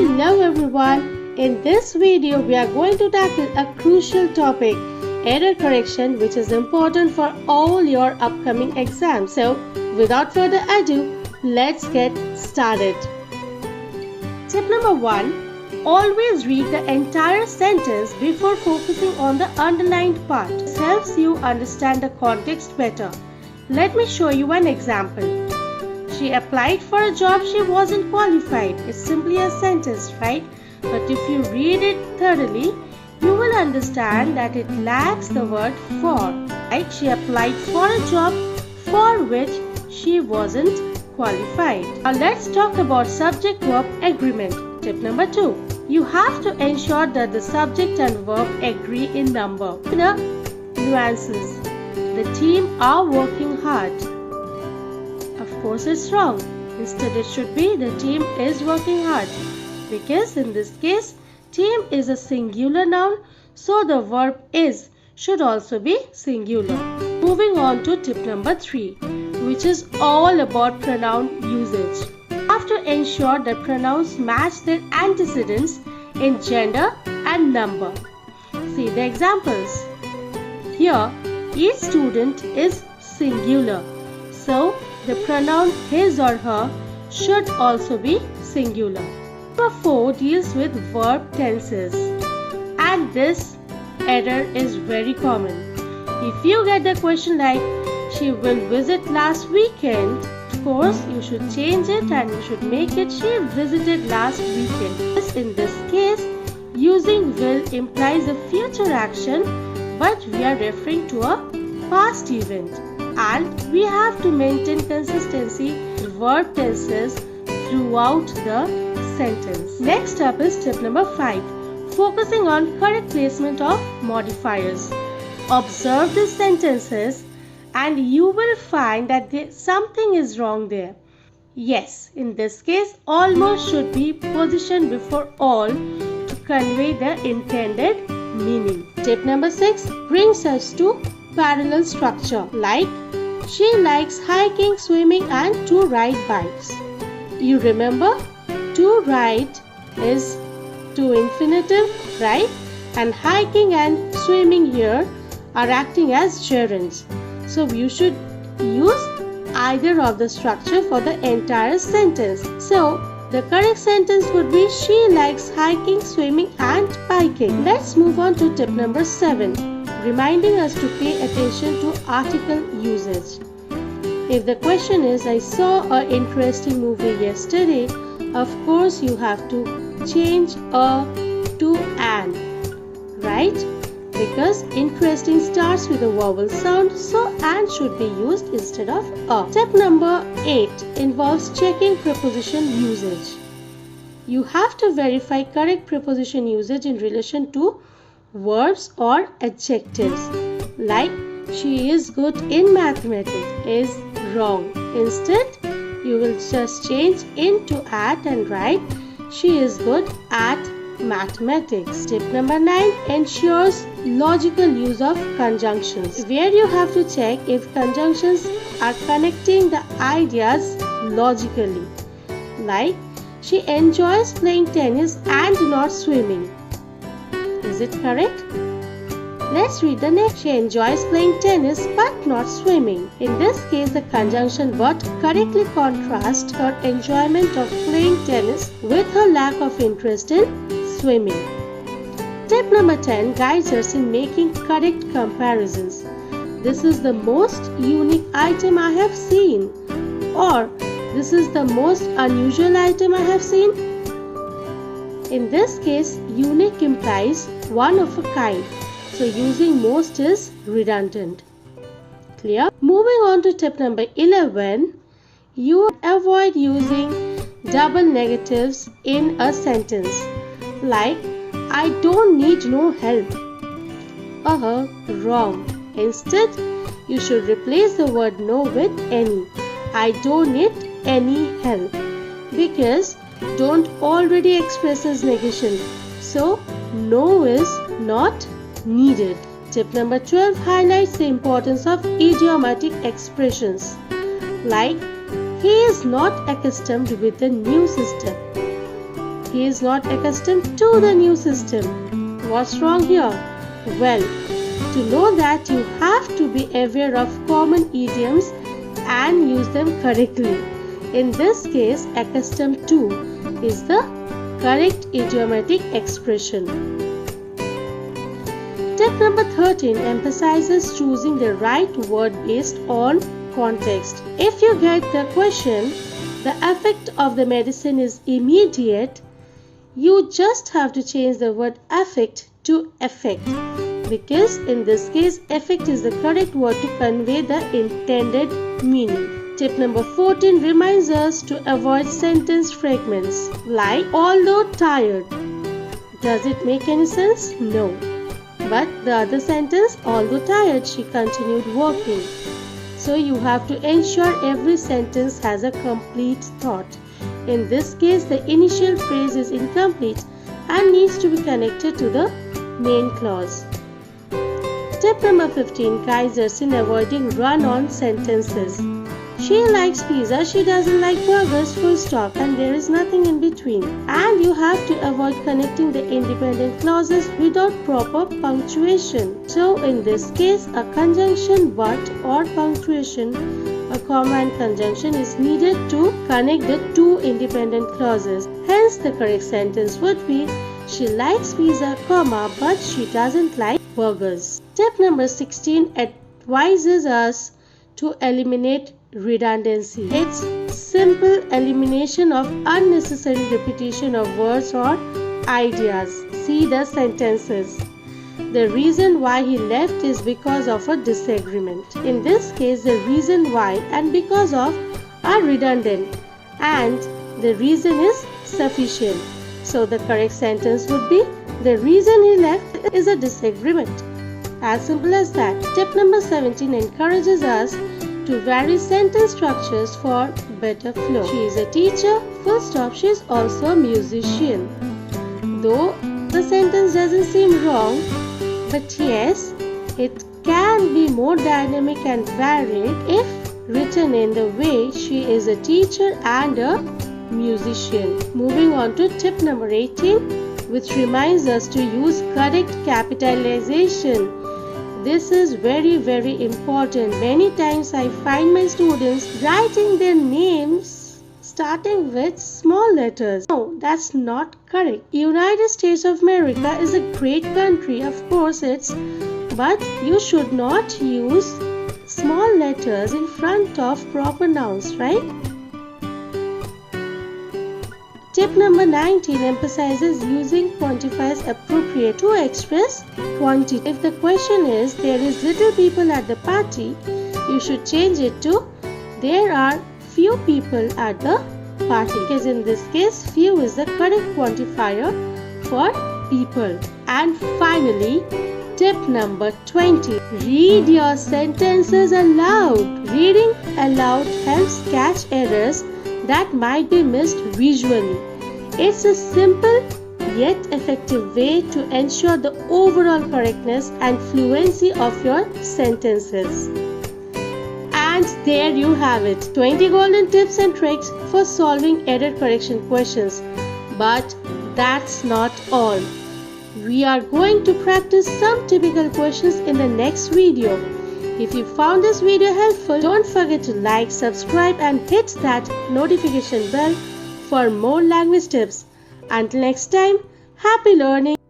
Hello everyone, in this video we are going to tackle a crucial topic, error correction, which is important for all your upcoming exams. So without further ado, let's get started. Tip number 1, always read the entire sentence before focusing on the underlined part. This helps you understand the context better. Let me show you an example. She applied for a job she wasn't qualified. It's simply a sentence, right? But if you read it thoroughly, you will understand that it lacks the word for. Right? She applied for a job for which she wasn't qualified. Now let's talk about subject-verb agreement. Tip number 2. You have to ensure that the subject and verb agree in number. The nuances. The team are working hard. Of course it's wrong. Instead it should be the team is working hard, because in this case team is a singular noun, so the verb is should also be singular. Moving on to tip number 3, which is all about pronoun usage. You have to ensure that pronouns match their antecedents in gender and number. See the examples. Here each student is singular, so the pronoun his or her should also be singular. Number 4 deals with verb tenses, and this error is very common. If you get the question like she will visit last weekend, of course you should change it and you should make it she visited last weekend. In this case, using will implies a future action, but we are referring to a past event. And we have to maintain consistency in verb tenses throughout the sentence. Next up is tip number 5, focusing on correct placement of modifiers. Observe these sentences and you will find that something is wrong there. Yes, in this case, almost should be positioned before all to convey the intended meaning. Tip number 6 brings us to parallel structure, like she likes hiking, swimming and to ride bikes. You remember, to ride is to infinitive, right? And hiking and swimming here are acting as gerunds. So you should use either of the structure for the entire sentence. So the correct sentence would be she likes hiking, swimming and biking. Let's move on to tip number 7, reminding us to pay attention to article usage. If the question is I saw an interesting movie yesterday, of course you have to change a to an, right? Because interesting starts with a vowel sound, so an should be used instead of a. Step number 8 involves checking preposition usage. You have to verify correct preposition usage in relation to verbs or adjectives. Like she is good in mathematics is wrong. Instead, you will just change into at and write she is good at mathematics. Tip number 9 ensures logical use of conjunctions, where you have to check if conjunctions are connecting the ideas logically. Like she enjoys playing tennis and not swimming. Is it correct? Let's read the next. She enjoys playing tennis but not swimming. In this case, the conjunction but correctly contrasts her enjoyment of playing tennis with her lack of interest in swimming. Tip number 10 guides us in making correct comparisons. This is the most unique item I have seen, or this is the most unusual item I have seen. In this case, unique implies one of a kind. So using most is redundant. Clear? Moving on to tip number 11, you avoid using double negatives in a sentence. Like, I don't need no help. Wrong. Instead, you should replace the word no with any. I don't need any help, because don't already expresses negation. So, no is not needed. Tip number 12 highlights the importance of idiomatic expressions. Like, he is not accustomed with the new system. he is not accustomed to the new system. What's wrong here? Well, to know that you have to be aware of common idioms and use them correctly. In this case, accustomed to is the correct idiomatic expression. Tip number 13 emphasizes choosing the right word based on context. If you get the question, the effect of the medicine is immediate, you just have to change the word affect to effect, because in this case, effect is the correct word to convey the intended meaning. Tip number 14 reminds us to avoid sentence fragments like although tired. Does it make any sense? No. But the other sentence, although tired, she continued working. So you have to ensure every sentence has a complete thought. In this case, the initial phrase is incomplete and needs to be connected to the main clause. Tip number 15 guides us in avoiding run-on sentences. She likes pizza, she doesn't like burgers, full stop, and there is nothing in between. And you have to avoid connecting the independent clauses without proper punctuation. So in this case, a conjunction but or punctuation, a comma and conjunction is needed to connect the two independent clauses. Hence, the correct sentence would be, she likes pizza, comma, but she doesn't like burgers. Tip number 16 advises us to eliminate redundancy. It's simple elimination of unnecessary repetition of words or ideas. See the sentences. The reason why he left is because of a disagreement. In this case, the reason why and because of are redundant and the reason is sufficient. So the correct sentence would be, the reason he left is a disagreement. As simple as that. Tip number 17 encourages us to vary sentence structures for better flow. She is a teacher, full stop, she is also a musician. Though the sentence doesn't seem wrong, but yes, it can be more dynamic and varied if written in the way she is a teacher and a musician. Moving on to tip number 18, which reminds us to use correct capitalization. This is very important. Many times I find my students writing their names starting with small letters. No, that's not correct. United States of America is a great country, of course but you should not use small letters in front of proper nouns, right? Tip number 19 emphasizes using quantifiers appropriate to express quantity. If the question is, there is little people at the party, you should change it to, there are few people at the party. Because in this case, few is the correct quantifier for people. And finally, tip number 20. Read your sentences aloud. Reading aloud helps catch errors that might be missed visually. It's a simple yet effective way to ensure the overall correctness and fluency of your sentences. And there you have it, 20 golden tips and tricks for solving error correction questions. But that's not all. We are going to practice some typical questions in the next video. If you found this video helpful, don't forget to like, subscribe and hit that notification bell for more language tips. Until next time, happy learning!